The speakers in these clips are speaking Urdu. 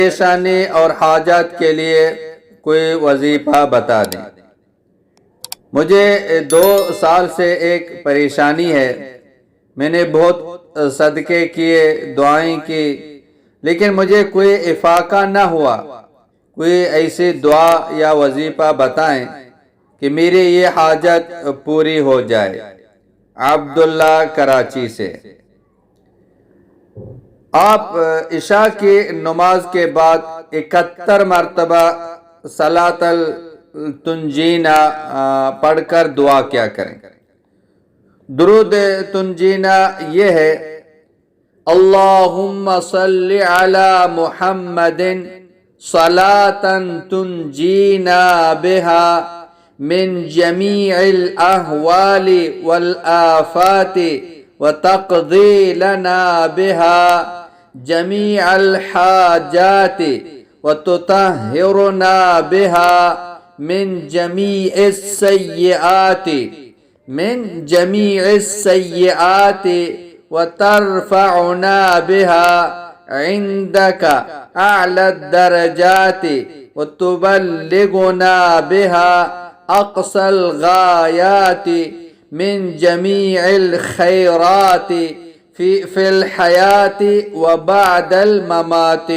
پریشانی اور حاجات کے لیے کوئی وظیفہ بتا دیں۔ مجھے 2 سال سے ایک پریشانی ہے، میں نے بہت صدقے کیے، دعائیں کی، لیکن مجھے کوئی افاقہ نہ ہوا۔ کوئی ایسی دعا یا وظیفہ بتائیں کہ میری یہ حاجت پوری ہو جائے۔ عبداللہ کراچی سے۔ آپ عشاء کی نماز کے بعد 71 مرتبہ صلاۃ التنجینا پڑھ کر دعا کیا کریں۔ درود تنجینا یہ ہے: اللہم صلی علی محمد صلاۃ تنجینا بہا من جمیع الاحوال والآفات وتقضی لنا بها جميع الحاجات وتطهرنا بها من جميع السيئات وترفعنا بها عندك أعلى الدرجات وتبلغنا بها أقصى الغايات من جميع الخيرات فی الحیات و بعد الممات۔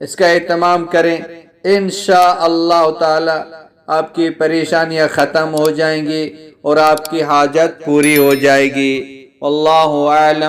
اس کا اہتمام کریں، انشاءاللہ تعالی آپ کی پریشانیاں ختم ہو جائیں گی اور آپ کی حاجت پوری ہو جائے گی۔ واللہ اعلم۔